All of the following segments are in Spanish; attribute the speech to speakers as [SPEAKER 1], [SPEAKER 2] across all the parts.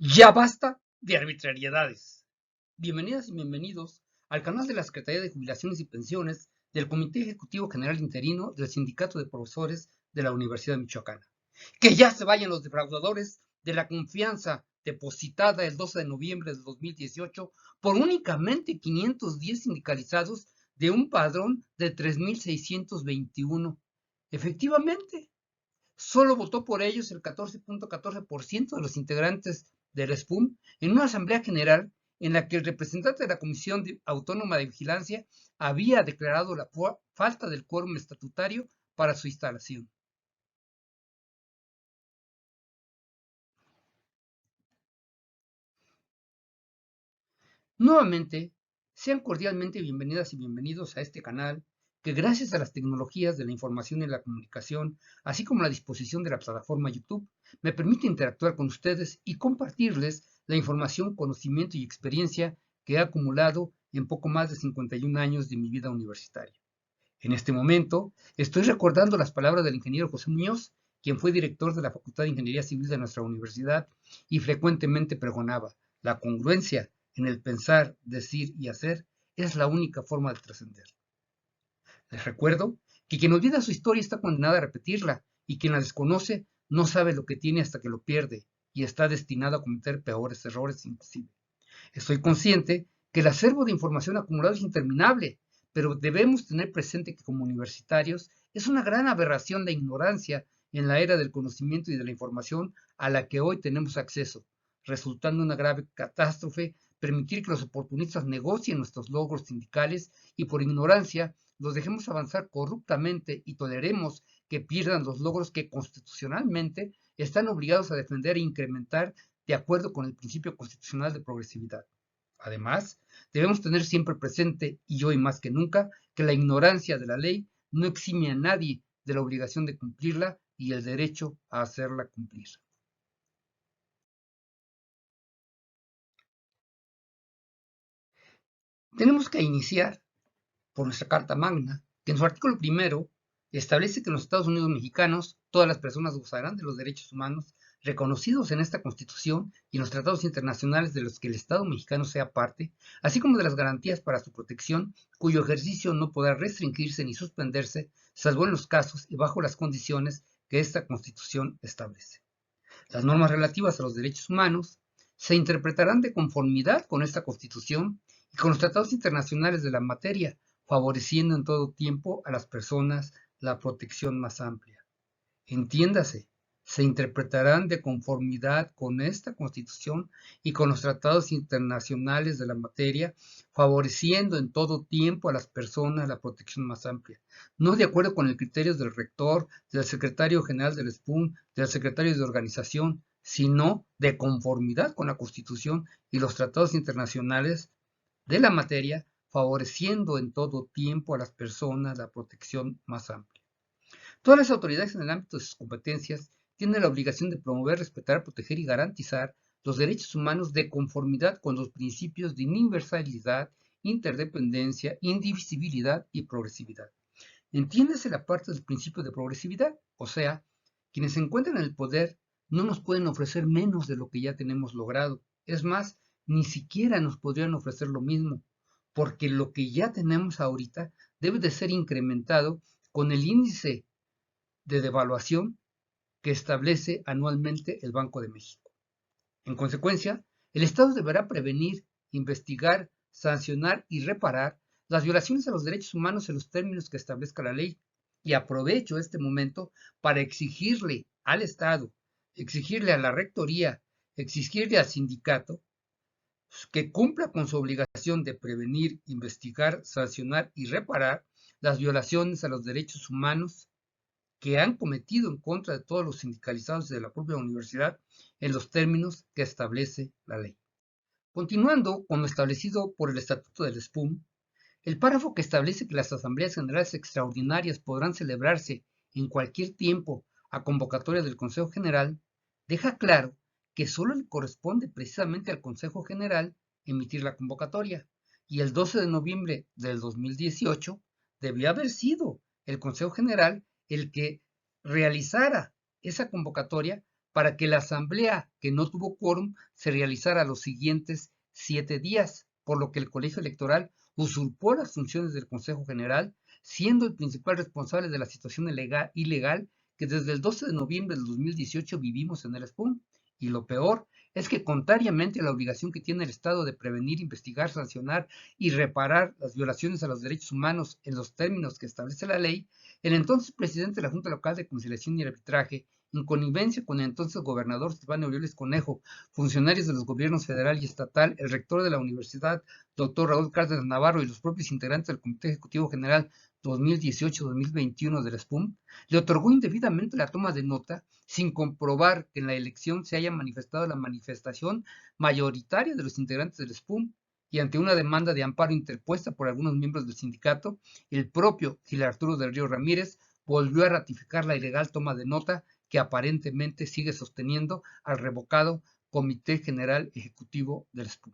[SPEAKER 1] Ya basta de arbitrariedades. Bienvenidas y bienvenidos al canal de la Secretaría de Jubilaciones y Pensiones del Comité Ejecutivo General Interino del Sindicato de Profesores de la Universidad Michoacana. Que ya se vayan los defraudadores de la confianza depositada el 12 de noviembre del 2018 por únicamente 510 sindicalizados de un padrón de 3.621. Efectivamente, solo votó por ellos el 14.14% de los integrantes del SPUM en una asamblea general en la que el representante de la Comisión Autónoma de Vigilancia había declarado la falta del quórum estatutario para su instalación. Nuevamente, sean cordialmente bienvenidas y bienvenidos a este canal que gracias a las tecnologías de la información y la comunicación, así como la disposición de la plataforma YouTube, me permite interactuar con ustedes y compartirles la información, conocimiento y experiencia que he acumulado en poco más de 51 años de mi vida universitaria. En este momento, estoy recordando las palabras del ingeniero José Muñoz, quien fue director de la Facultad de Ingeniería Civil de nuestra universidad y frecuentemente pregonaba: la congruencia en el pensar, decir y hacer es la única forma de trascender. Les recuerdo que quien olvida su historia está condenado a repetirla y quien la desconoce no sabe lo que tiene hasta que lo pierde y está destinado a cometer peores errores inclusive. Estoy consciente que el acervo de información acumulado es interminable, pero debemos tener presente que como universitarios es una gran aberración la ignorancia en la era del conocimiento y de la información a la que hoy tenemos acceso, resultando una grave catástrofe permitir que los oportunistas negocien nuestros logros sindicales y por ignorancia los dejemos avanzar corruptamente y toleremos que pierdan los logros que constitucionalmente están obligados a defender e incrementar de acuerdo con el principio constitucional de progresividad. Además, debemos tener siempre presente, y hoy más que nunca, que la ignorancia de la ley no exime a nadie de la obligación de cumplirla y el derecho a hacerla cumplir. Tenemos que iniciar por nuestra Carta Magna, que en su artículo primero establece que en los Estados Unidos mexicanos todas las personas gozarán de los derechos humanos reconocidos en esta Constitución y en los tratados internacionales de los que el Estado mexicano sea parte, así como de las garantías para su protección, cuyo ejercicio no podrá restringirse ni suspenderse, salvo en los casos y bajo las condiciones que esta Constitución establece. Las normas relativas a los derechos humanos se interpretarán de conformidad con esta Constitución y con los tratados internacionales de la materia, favoreciendo en todo tiempo a las personas la protección más amplia. Entiéndase, se interpretarán de conformidad con esta Constitución y con los tratados internacionales de la materia, favoreciendo en todo tiempo a las personas la protección más amplia, no de acuerdo con el criterio del rector, del secretario general del SPUM, del secretario de organización, sino de conformidad con la Constitución y los tratados internacionales de la materia, favoreciendo en todo tiempo a las personas la protección más amplia. Todas las autoridades en el ámbito de sus competencias tienen la obligación de promover, respetar, proteger y garantizar los derechos humanos de conformidad con los principios de universalidad, interdependencia, indivisibilidad y progresividad. Entiéndase la parte del principio de progresividad, o sea, quienes se encuentran en el poder no nos pueden ofrecer menos de lo que ya tenemos logrado. Es más, ni siquiera nos podrían ofrecer lo mismo, porque lo que ya tenemos ahorita debe de ser incrementado con el índice de devaluación que establece anualmente el Banco de México. En consecuencia, el Estado deberá prevenir, investigar, sancionar y reparar las violaciones a los derechos humanos en los términos que establezca la ley. Y aprovecho este momento para exigirle al Estado, exigirle a la Rectoría, exigirle al sindicato que cumpla con su obligación de prevenir, investigar, sancionar y reparar las violaciones a los derechos humanos que han cometido en contra de todos los sindicalizados de la propia universidad en los términos que establece la ley. Continuando con lo establecido por el Estatuto del SPUM, el párrafo que establece que las asambleas generales extraordinarias podrán celebrarse en cualquier tiempo a convocatoria del Consejo General deja claro que solo le corresponde precisamente al Consejo General emitir la convocatoria, y el 12 de noviembre del 2018 debió haber sido el Consejo General el que realizara esa convocatoria para que la asamblea, que no tuvo quórum, se realizara los siguientes 7 días, por lo que el colegio electoral usurpó las funciones del Consejo General, siendo el principal responsable de la situación ilegal que desde el 12 de noviembre del 2018 vivimos en el SPUM. Y lo peor es que, contrariamente a la obligación que tiene el Estado de prevenir, investigar, sancionar y reparar las violaciones a los derechos humanos en los términos que establece la ley, el entonces presidente de la Junta Local de Conciliación y Arbitraje, en connivencia con el entonces gobernador Silvano Aureoles Conejo, funcionarios de los gobiernos federal y estatal, el rector de la universidad, doctor Raúl Cárdenas Navarro, y los propios integrantes del Comité Ejecutivo General 2018-2021 del SPUM, le otorgó indebidamente la toma de nota sin comprobar que en la elección se haya manifestado la manifestación mayoritaria de los integrantes del SPUM, y ante una demanda de amparo interpuesta por algunos miembros del sindicato, el propio Gil Arturo del Río Ramírez volvió a ratificar la ilegal toma de nota que aparentemente sigue sosteniendo al revocado Comité General Ejecutivo del SPUM.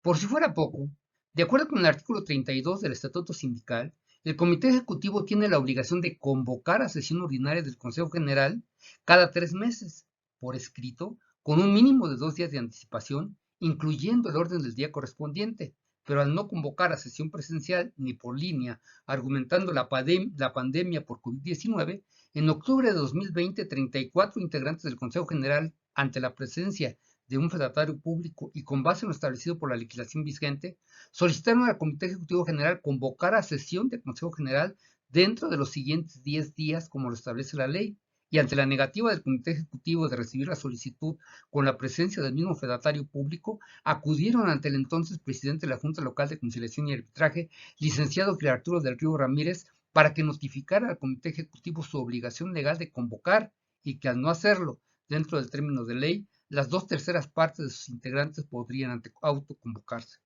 [SPEAKER 1] Por si fuera poco, de acuerdo con el artículo 32 del Estatuto Sindical, el Comité Ejecutivo tiene la obligación de convocar a sesión ordinaria del Consejo General cada 3 meses, por escrito, con un mínimo de 2 días de anticipación, incluyendo el orden del día correspondiente, pero al no convocar a sesión presencial ni por línea, argumentando la pandemia por COVID-19, en octubre de 2020, 34 integrantes del Consejo General, ante la presencia de un fedatario público y con base en lo establecido por la legislación vigente, solicitaron al Comité Ejecutivo General convocar a sesión de Consejo General dentro de los siguientes 10 días, como lo establece la ley, y ante la negativa del Comité Ejecutivo de recibir la solicitud con la presencia del mismo fedatario público, acudieron ante el entonces presidente de la Junta Local de Conciliación y Arbitraje, licenciado Gil Arturo del Río Ramírez, para que notificara al Comité Ejecutivo su obligación legal de convocar, y que al no hacerlo dentro del término de ley, las 2/3 partes de sus integrantes podrían autoconvocarse.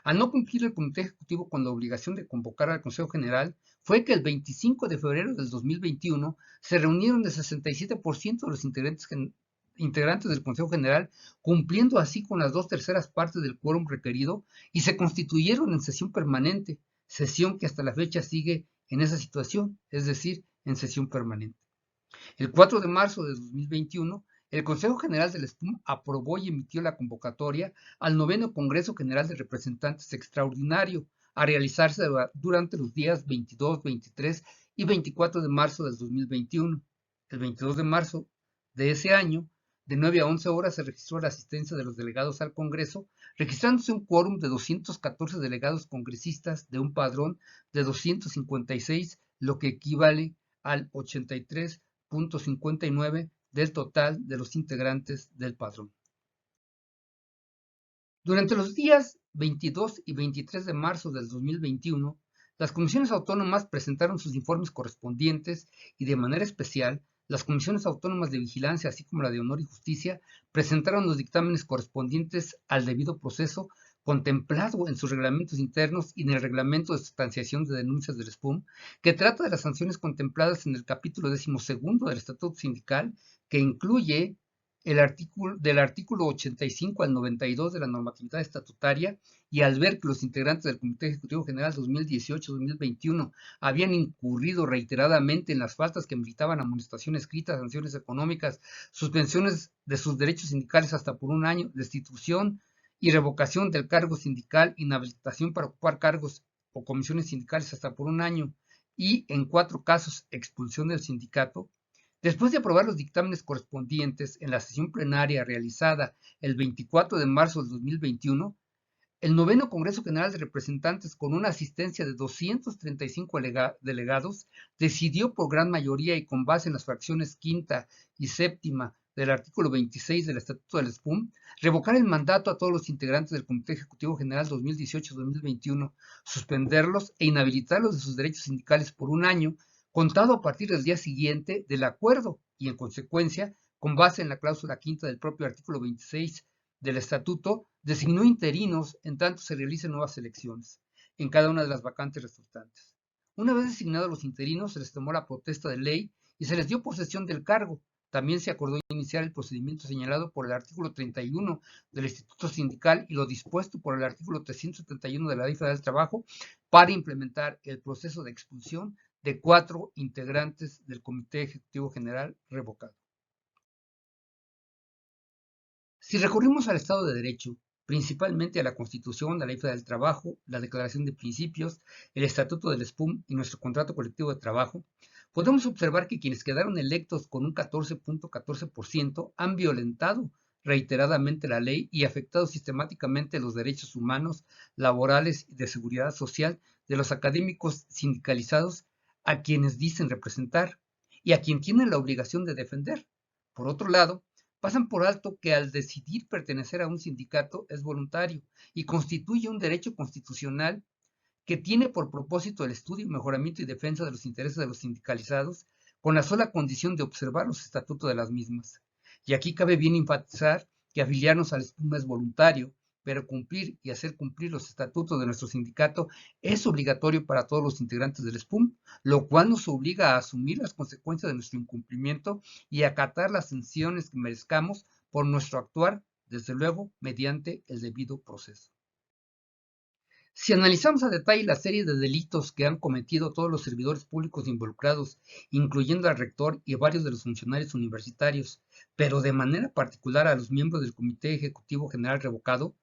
[SPEAKER 1] Al no cumplir el Comité Ejecutivo con la obligación de convocar al Consejo General, fue que el 25 de febrero del 2021 se reunieron el 67% de los integrantes del Consejo General, cumpliendo así con las 2/3 partes del quórum requerido, y se constituyeron en sesión permanente, sesión que hasta la fecha sigue en esa situación, es decir, en sesión permanente. El 4 de marzo de 2021, el Consejo General del SPUM aprobó y emitió la convocatoria al 9º Congreso General de Representantes Extraordinario, a realizarse durante los días 22, 23 y 24 de marzo del 2021. El 22 de marzo de ese año, de 9 a 11 horas, se registró la asistencia de los delegados al Congreso, registrándose un quórum de 214 delegados congresistas de un padrón de 256, lo que equivale al 83.59 del total de los integrantes del padrón. Durante los días 22 y 23 de marzo del 2021, las comisiones autónomas presentaron sus informes correspondientes y, de manera especial, las comisiones autónomas de vigilancia, así como la de honor y justicia, presentaron los dictámenes correspondientes al debido proceso contemplado en sus reglamentos internos y en el reglamento de sustanciación de denuncias del SPUM, que trata de las sanciones contempladas en el capítulo 12º del Estatuto Sindical, que incluye del artículo 85 al 92 de la normatividad estatutaria, y al ver que los integrantes del Comité Ejecutivo General 2018-2021 habían incurrido reiteradamente en las faltas que meritaban amonestación escrita, sanciones económicas, suspensiones de sus derechos sindicales hasta por 1 año, destitución y revocación del cargo sindical, inhabilitación para ocupar cargos o comisiones sindicales hasta por 1 año, y en 4 casos expulsión del sindicato, después de aprobar los dictámenes correspondientes en la sesión plenaria realizada el 24 de marzo del 2021, el 9º Congreso General de Representantes, con una asistencia de 235 delegados, decidió por gran mayoría y con base en las fracciones quinta y séptima del artículo 26 del Estatuto del SPUM, revocar el mandato a todos los integrantes del Comité Ejecutivo General 2018-2021, suspenderlos e inhabilitarlos de sus derechos sindicales por 1 año, contado a partir del día siguiente del acuerdo, y en consecuencia, con base en la cláusula quinta del propio artículo 26 del Estatuto, designó interinos en tanto se realicen nuevas elecciones en cada una de las vacantes resultantes. Una vez designados los interinos, se les tomó la protesta de ley y se les dio posesión del cargo. También se acordó iniciar el procedimiento señalado por el artículo 31 del Instituto Sindical y lo dispuesto por el artículo 371 de la Ley Federal del Trabajo para implementar el proceso de expulsión de 4 integrantes del Comité Ejecutivo General revocado. Si recurrimos al Estado de Derecho, principalmente a la Constitución, la Ley Federal del Trabajo, la Declaración de Principios, el Estatuto del SPUM y nuestro contrato colectivo de trabajo, podemos observar que quienes quedaron electos con un 14.14% han violentado reiteradamente la ley y afectado sistemáticamente los derechos humanos, laborales y de seguridad social de los académicos sindicalizados a quienes dicen representar y a quien tienen la obligación de defender. Por otro lado, pasan por alto que al decidir pertenecer a un sindicato es voluntario y constituye un derecho constitucional que tiene por propósito el estudio, mejoramiento y defensa de los intereses de los sindicalizados con la sola condición de observar los estatutos de las mismas. Y aquí cabe bien enfatizar que afiliarnos al SPUM es voluntario, pero cumplir y hacer cumplir los estatutos de nuestro sindicato es obligatorio para todos los integrantes del SPUM, lo cual nos obliga a asumir las consecuencias de nuestro incumplimiento y acatar las sanciones que merezcamos por nuestro actuar, desde luego, mediante el debido proceso. Si analizamos a detalle la serie de delitos que han cometido todos los servidores públicos involucrados, incluyendo al rector y varios de los funcionarios universitarios, pero de manera particular a los miembros del Comité Ejecutivo General revocado,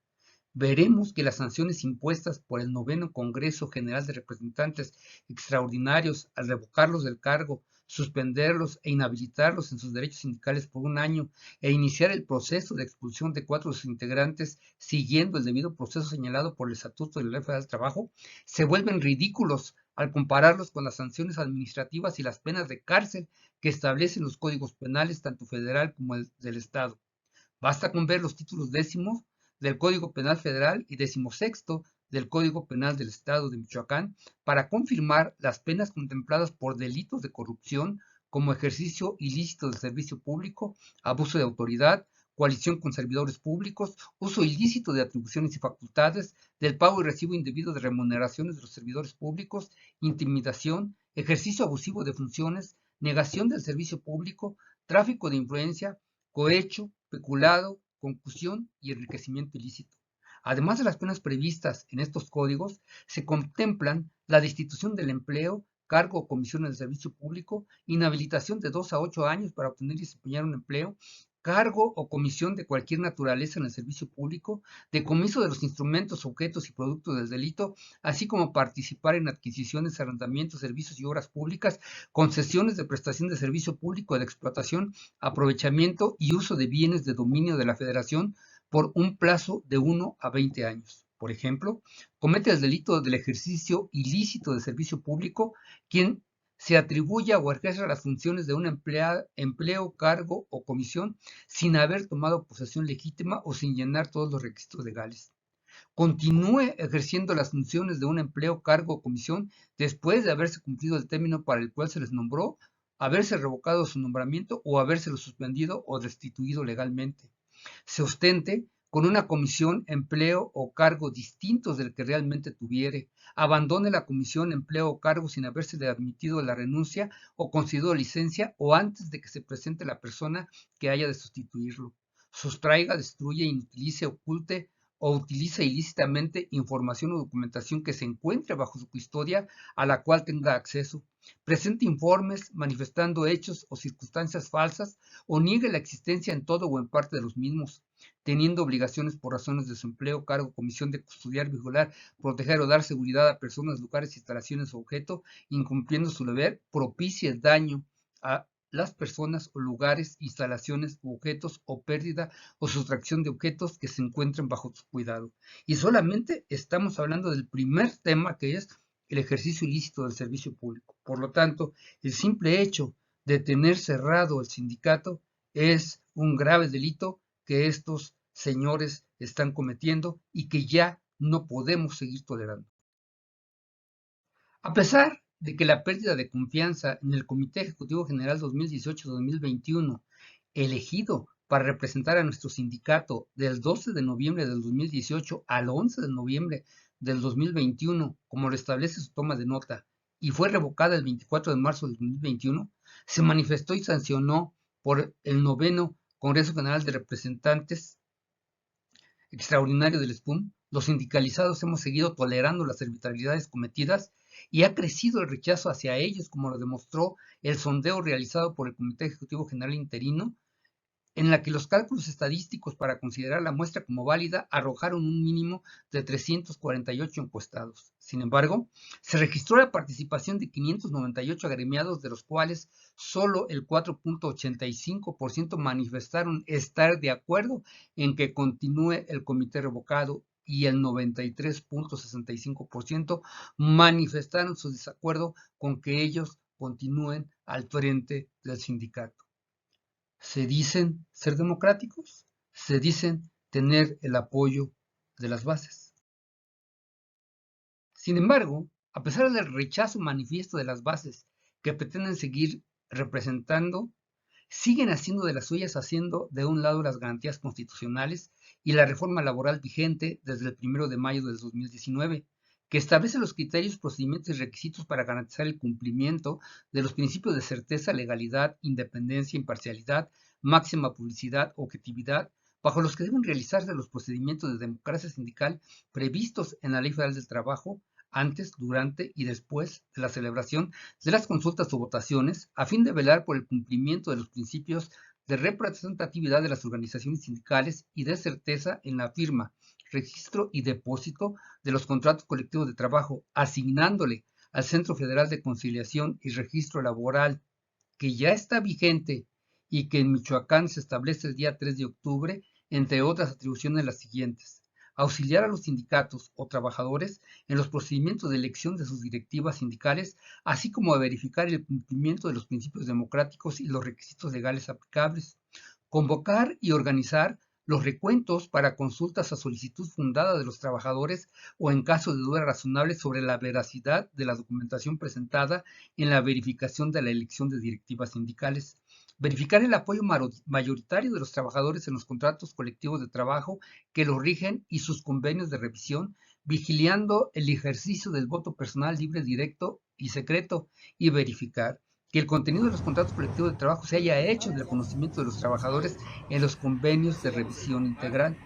[SPEAKER 1] veremos que las sanciones impuestas por el noveno Congreso General de Representantes Extraordinarios al revocarlos del cargo, suspenderlos e inhabilitarlos en sus derechos sindicales por un año e iniciar el proceso de expulsión de 4 de sus integrantes siguiendo el debido proceso señalado por el Estatuto de la Ley Federal del Trabajo, se vuelven ridículos al compararlos con las sanciones administrativas y las penas de cárcel que establecen los códigos penales tanto federal como el del Estado. Basta con ver los títulos décimos del Código Penal Federal y 16º del Código Penal del Estado de Michoacán para confirmar las penas contempladas por delitos de corrupción como ejercicio ilícito del servicio público, abuso de autoridad, coalición con servidores públicos, uso ilícito de atribuciones y facultades, del pago y recibo indebido de remuneraciones de los servidores públicos, intimidación, ejercicio abusivo de funciones, negación del servicio público, tráfico de influencia, cohecho, peculado, concusión y enriquecimiento ilícito. Además de las penas previstas en estos códigos, se contemplan la destitución del empleo, cargo o comisión en el servicio público, inhabilitación de 2 a 8 años para obtener y desempeñar un empleo, cargo o comisión de cualquier naturaleza en el servicio público, decomiso de los instrumentos, objetos y productos del delito, así como participar en adquisiciones, arrendamientos, servicios y obras públicas, concesiones de prestación de servicio público de explotación, aprovechamiento y uso de bienes de dominio de la Federación por un plazo de 1 a 20 años. Por ejemplo, comete el delito del ejercicio ilícito de servicio público quien se atribuya o ejerza las funciones de un empleo, cargo o comisión sin haber tomado posesión legítima o sin llenar todos los requisitos legales. Continúe ejerciendo las funciones de un empleo, cargo o comisión después de haberse cumplido el término para el cual se les nombró, haberse revocado su nombramiento o habérselo suspendido o destituido legalmente. Se ostente con una comisión, empleo o cargo distintos del que realmente tuviere, abandone la comisión, empleo o cargo sin habérsele admitido la renuncia o concedido licencia o antes de que se presente la persona que haya de sustituirlo. Sustraiga, destruya, inutilice, oculte o utilice ilícitamente información o documentación que se encuentre bajo su custodia a la cual tenga acceso. Presente informes manifestando hechos o circunstancias falsas o niegue la existencia en todo o en parte de los mismos, teniendo obligaciones por razones de su empleo, cargo, comisión de custodiar, vigilar, proteger o dar seguridad a personas, lugares, instalaciones o objeto, incumpliendo su deber, propicie el daño a las personas o lugares, instalaciones u objetos o pérdida o sustracción de objetos que se encuentren bajo su cuidado. Y solamente estamos hablando del primer tema, que es el ejercicio ilícito del servicio público. Por lo tanto, el simple hecho de tener cerrado el sindicato es un grave delito que estos señores están cometiendo y que ya no podemos seguir tolerando. A pesar de que la pérdida de confianza en el Comité Ejecutivo General 2018-2021, elegido para representar a nuestro sindicato del 12 de noviembre del 2018 al 11 de noviembre del 2021, como lo establece su toma de nota, y fue revocada el 24 de marzo del 2021, se manifestó y sancionó por el noveno Congreso General de Representantes Extraordinario del SPUM. Los sindicalizados hemos seguido tolerando las arbitrariedades cometidas y ha crecido el rechazo hacia ellos, como lo demostró el sondeo realizado por el Comité Ejecutivo General Interino, en la que los cálculos estadísticos para considerar la muestra como válida arrojaron un mínimo de 348 encuestados. Sin embargo, se registró la participación de 598 agremiados, de los cuales solo el 4.85% manifestaron estar de acuerdo en que continúe el comité revocado y el 93.65% manifestaron su desacuerdo con que ellos continúen al frente del sindicato. Se dicen ser democráticos, se dicen tener el apoyo de las bases. Sin embargo, a pesar del rechazo manifiesto de las bases que pretenden seguir representando, siguen haciendo de las suyas, haciendo de un lado las garantías constitucionales y la reforma laboral vigente desde el 1 de mayo del 2019, que establece los criterios, procedimientos y requisitos para garantizar el cumplimiento de los principios de certeza, legalidad, independencia, imparcialidad, máxima publicidad, objetividad, bajo los que deben realizarse los procedimientos de democracia sindical previstos en la Ley Federal del Trabajo antes, durante y después de la celebración de las consultas o votaciones, a fin de velar por el cumplimiento de los principios de representatividad de las organizaciones sindicales y de certeza en la firma, registro y depósito de los contratos colectivos de trabajo, asignándole al Centro Federal de Conciliación y Registro Laboral, que ya está vigente y que en Michoacán se establece el día 3 de octubre, entre otras atribuciones las siguientes: auxiliar a los sindicatos o trabajadores en los procedimientos de elección de sus directivas sindicales, así como verificar el cumplimiento de los principios democráticos y los requisitos legales aplicables, convocar y organizar los recuentos para consultas a solicitud fundada de los trabajadores o en caso de duda razonable sobre la veracidad de la documentación presentada en la verificación de la elección de directivas sindicales, verificar el apoyo mayoritario de los trabajadores en los contratos colectivos de trabajo que los rigen y sus convenios de revisión, vigilando el ejercicio del voto personal libre, directo y secreto, y verificar que el contenido de los contratos colectivos de trabajo se haya hecho del conocimiento de los trabajadores en los convenios de revisión integral.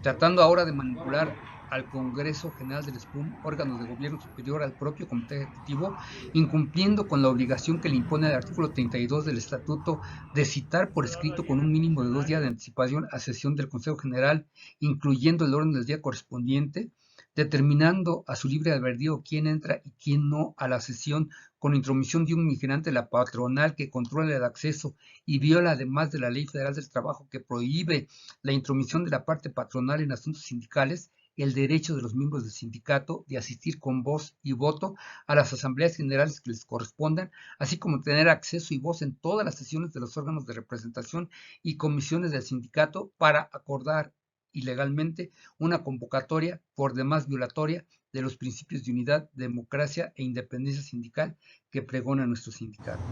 [SPEAKER 1] Tratando ahora de manipular al Congreso General del SPUM, órgano de gobierno superior al propio Comité Ejecutivo, incumpliendo con la obligación que le impone el artículo 32 del Estatuto de citar por escrito con un mínimo de 2 días de anticipación a sesión del Consejo General, incluyendo el orden del día correspondiente, determinando a su libre albedrío quién entra y quién no a la sesión, con intromisión de un vigilante de la patronal que controla el acceso y viola además de la Ley Federal del Trabajo, que prohíbe la intromisión de la parte patronal en asuntos sindicales, el derecho de los miembros del sindicato de asistir con voz y voto a las asambleas generales que les correspondan, así como tener acceso y voz en todas las sesiones de los órganos de representación y comisiones del sindicato para acordar ilegalmente una convocatoria por demás violatoria de los principios de unidad, democracia e independencia sindical que pregona nuestro sindicato.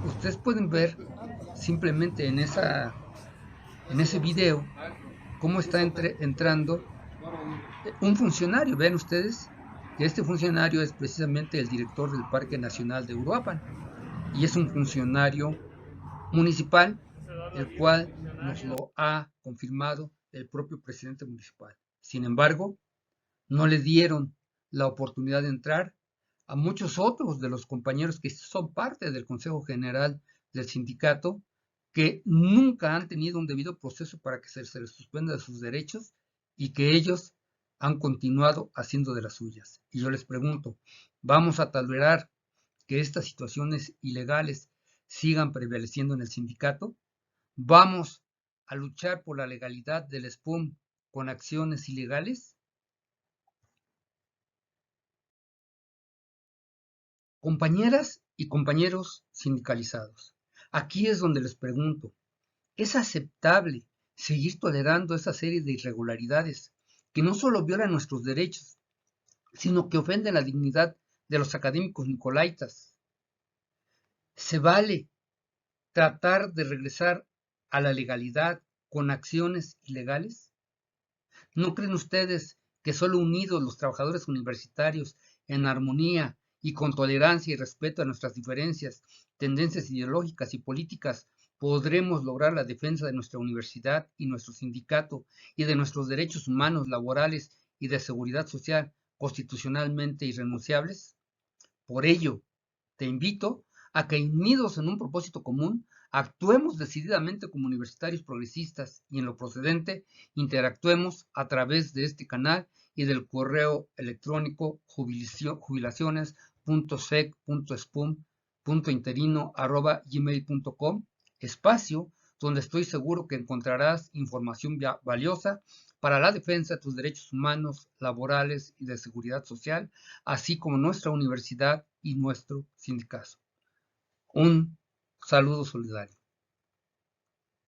[SPEAKER 1] Ustedes pueden ver simplemente en ese video cómo está entrando un funcionario. Vean ustedes que este funcionario es precisamente el director del Parque Nacional de Uruapan y es un funcionario municipal, el cual nos lo ha confirmado el propio presidente municipal. Sin embargo, no le dieron la oportunidad de entrar a muchos otros de los compañeros que son parte del Consejo General del sindicato, que nunca han tenido un debido proceso para que se les suspenda de sus derechos y que ellos han continuado haciendo de las suyas. Y yo les pregunto, ¿vamos a tolerar que estas situaciones ilegales sigan prevaleciendo en el sindicato? ¿Vamos a luchar por la legalidad del SPUM con acciones ilegales? Compañeras y compañeros sindicalizados, aquí es donde les pregunto, ¿es aceptable seguir tolerando esa serie de irregularidades que no solo violan nuestros derechos, sino que ofenden la dignidad de los académicos nicolaitas? ¿Se vale tratar de regresar a la legalidad con acciones ilegales? ¿No creen ustedes que solo unidos los trabajadores universitarios, en armonía y con tolerancia y respeto a nuestras diferencias, tendencias ideológicas y políticas, podremos lograr la defensa de nuestra universidad y nuestro sindicato y de nuestros derechos humanos, laborales y de seguridad social constitucionalmente irrenunciables? Por ello, te invito a que, unidos en un propósito común, actuemos decididamente como universitarios progresistas y en lo procedente interactuemos a través de este canal y del correo electrónico jubilaciones.sec.spum.interino@gmail.com, espacio donde estoy seguro que encontrarás información valiosa para la defensa de tus derechos humanos, laborales y de seguridad social, así como nuestra universidad y nuestro sindicato. Un saludo solidario.